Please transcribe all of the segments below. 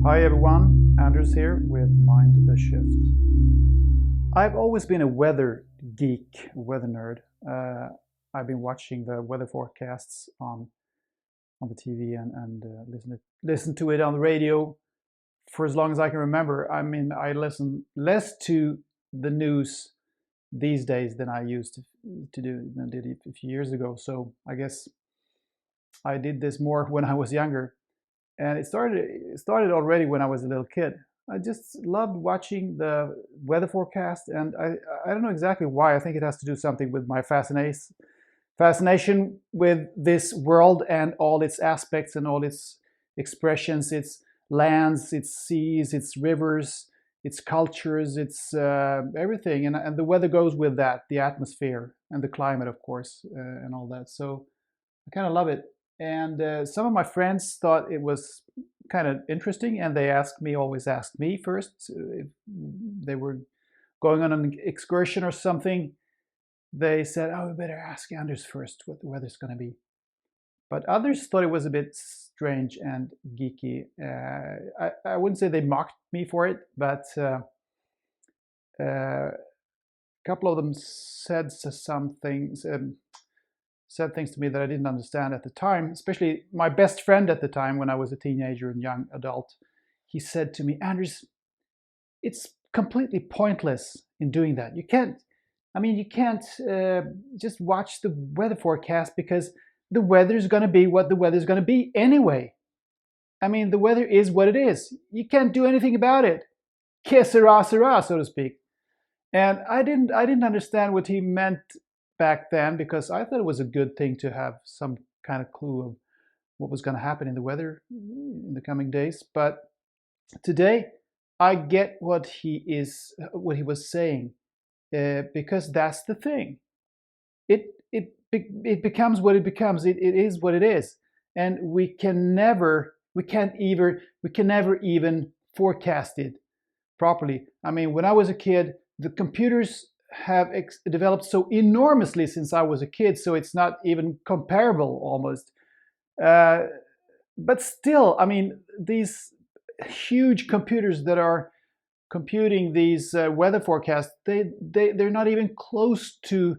Hi everyone, Anders here with Mind the Shift. I've always been a weather geek, weather nerd. I've been watching the weather forecasts on the TV and listen to it on the radio for as long as I can remember. I mean, I listen less to the news these days than I used to do than did a few years ago. So I guess I did this more when I was younger. And it started already when I was a little kid. I just loved watching the weather forecast, and I don't know exactly why. I think it has to do something with my fascination with this world and all its aspects and all its expressions, its lands, its seas, its rivers, its cultures, its everything, and the weather goes with that, the atmosphere and the climate, of course, and all that. So I kind of love it. And some of my friends thought it was kind of interesting, and they always asked me first if they were going on an excursion or something. They said, "Oh, we better ask Anders first what the weather's going to be." But others thought it was a bit strange and geeky. I wouldn't say they mocked me for it, but a couple of them said some things. Said things to me that I didn't understand at the time, especially my best friend at the time when I was a teenager and young adult. He said to me, "Anders, it's completely pointless in doing that. You can't just watch the weather forecast because the weather is going to be what the weather is going to be anyway. I mean, the weather is what it is. You can't do anything about it. Que sera, sera, so to speak." And I didn't understand what he meant back then, because I thought it was a good thing to have some kind of clue of what was going to happen in the weather in the coming days. But today, I get what he was saying, because that's the thing. It becomes what it becomes. It is what it is, and we can never even forecast it properly. I mean, when I was a kid, the computers have developed so enormously since I was a kid, so it's not even comparable almost. Uh, but still, I mean, these huge computers that are computing these weather forecasts, they're not even close to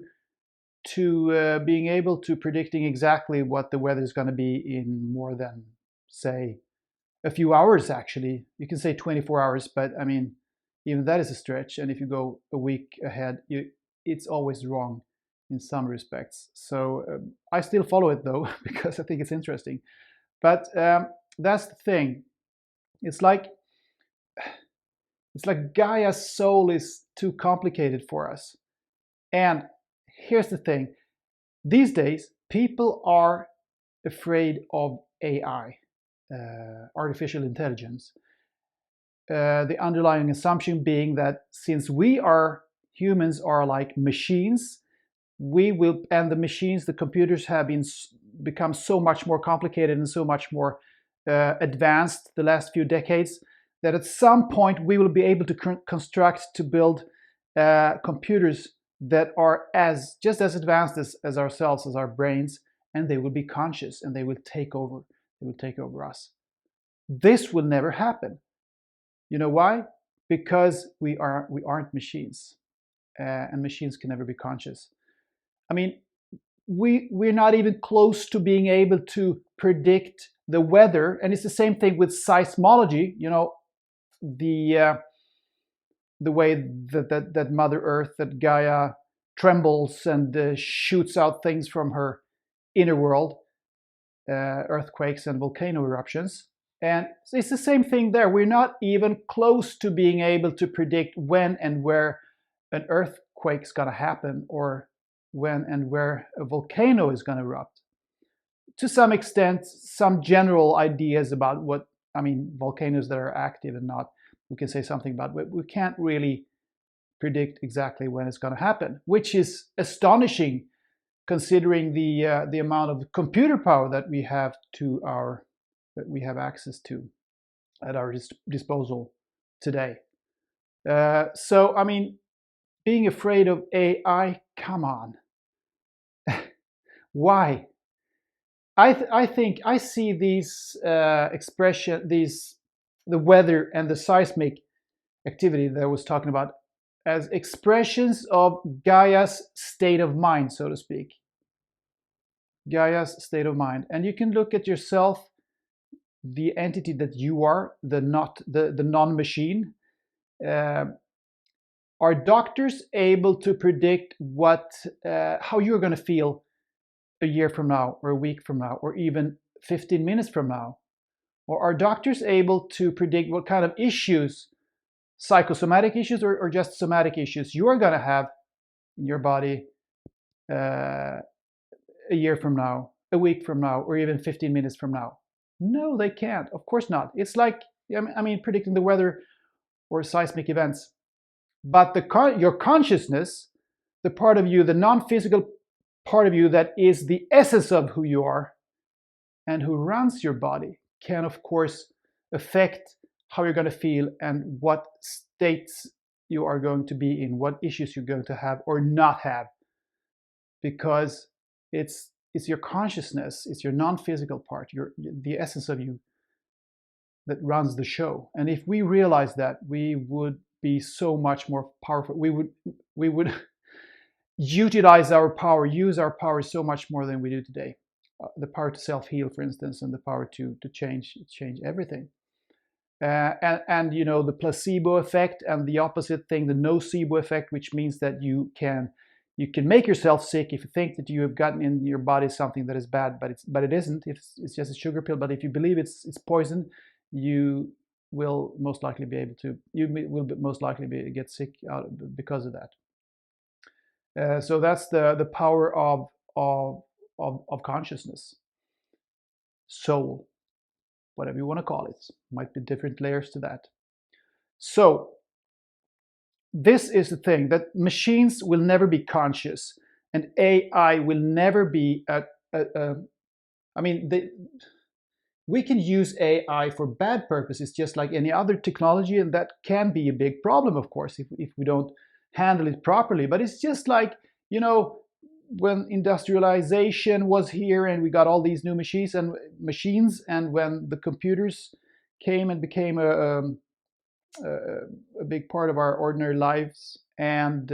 being able to predicting exactly what the weather is going to be in more than, say, a few hours. Actually, you can say 24 hours, but I mean, even that is a stretch. And if you go a week ahead, it's always wrong in some respects. So I still follow it though, because I think it's interesting. But that's the thing. It's like Gaia's soul is too complicated for us. And here's the thing: these days, people are afraid of AI, artificial intelligence. The underlying assumption being that since humans are like machines, the machines, the computers have become so much more complicated and so much more advanced the last few decades, that at some point we will be able to build computers that are just as advanced as ourselves, as our brains, and they will be conscious and they will take over. They will take over us. This will never happen. You know why? Because we aren't machines, and machines can never be conscious. I mean, we're not even close to being able to predict the weather, and it's the same thing with seismology. You know, the way that Mother Earth, that Gaia trembles and shoots out things from her inner world, earthquakes and volcano eruptions. And it's the same thing there. We're not even close to being able to predict when and where an earthquake is going to happen, or when and where a volcano is going to erupt. To some extent, some general ideas about volcanoes that are active and not, we can say something about, but we can't really predict exactly when it's going to happen, which is astonishing considering the amount of computer power that we have access to at our disposal today. So, I mean, being afraid of AI, come on. Why? I think I see these the weather and the seismic activity that I was talking about as expressions of Gaia's state of mind, so to speak. Gaia's state of mind. And you can look at yourself, the entity that you are, the non-machine. Are doctors able to predict how you're going to feel a year from now, or a week from now, or even 15 minutes from now? Or are doctors able to predict what kind of issues, psychosomatic issues or just somatic issues, you are going to have in your body a year from now, a week from now, or even 15 minutes from now? No, they can't. Of course not. It's like, I mean, predicting the weather or seismic events. But your consciousness, the part of you, the non-physical part of you that is the essence of who you are and who runs your body, can of course affect how you're going to feel and what states you are going to be in, what issues you're going to have or not have, because it's your consciousness, it's your non-physical part, the essence of you that runs the show. And if we realize that, we would be so much more powerful. We would utilize our power, use our power so much more than we do today. The power to self-heal, for instance, and the power to change everything. And you know, the placebo effect and the opposite thing, the nocebo effect, which means that you can make yourself sick if you think that you have gotten in your body something that is bad, but it isn't. It's just a sugar pill. But if you believe it's poison, you will most likely get sick because of that. So that's the power of consciousness, soul, whatever you want to call it. Might be different layers to that. So this is the thing, that machines will never be conscious, and AI will never be we can use AI for bad purposes, just like any other technology, and that can be a big problem, of course, if we don't handle it properly. But it's just like, you know, when industrialization was here and we got all these new machines, and when the computers came and became a big part of our ordinary lives, and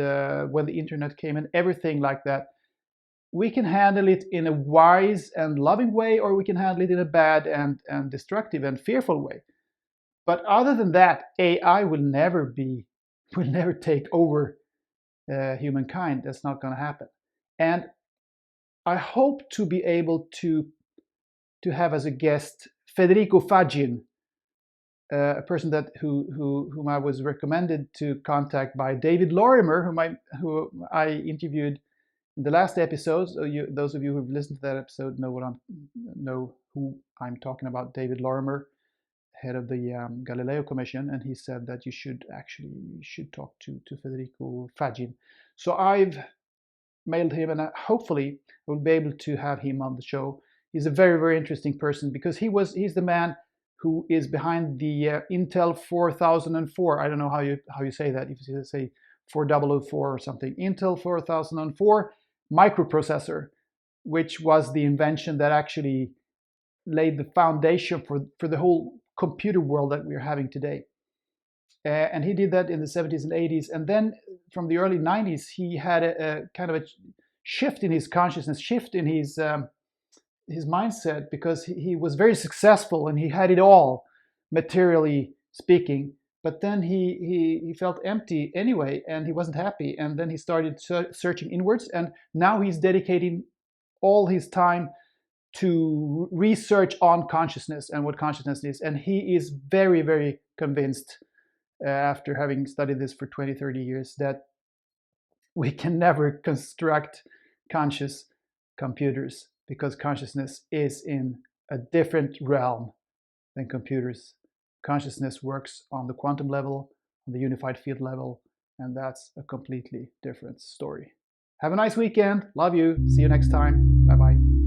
when the internet came and everything like that, we can handle it in a wise and loving way, or we can handle it in a bad and destructive and fearful way. But other than that, AI will never take over humankind. That's not going to happen. And I hope to be able to have as a guest Federico Fagin, a person whom I was recommended to contact by David Lorimer, who I interviewed in the last episode. So those of you who've listened to that episode know who I'm talking about. David Lorimer, head of the Galileo Commission, and he said that you should talk to Federico Fagin. So I've mailed him, and hopefully I will be able to have him on the show. He's a very, very interesting person, because he's the man who is behind the Intel 4004. I don't know how you say that. If you say 4004 or something, Intel 4004 microprocessor, which was the invention that actually laid the foundation for the whole computer world that we're having today. And he did that in the 70s and 80s. And then from the early 90s, he had a kind of a shift in his consciousness, shift in his mindset, because he was very successful and he had it all, materially speaking. But then he felt empty anyway, and he wasn't happy. And then he started searching inwards, and now he's dedicating all his time to research on consciousness and what consciousness is. And he is very, very convinced, after having studied this for 20, 30 years, that we can never construct conscious computers, because consciousness is in a different realm than computers. Consciousness works on the quantum level, on the unified field level, and that's a completely different story. Have a nice weekend. Love you. See you next time. Bye-bye.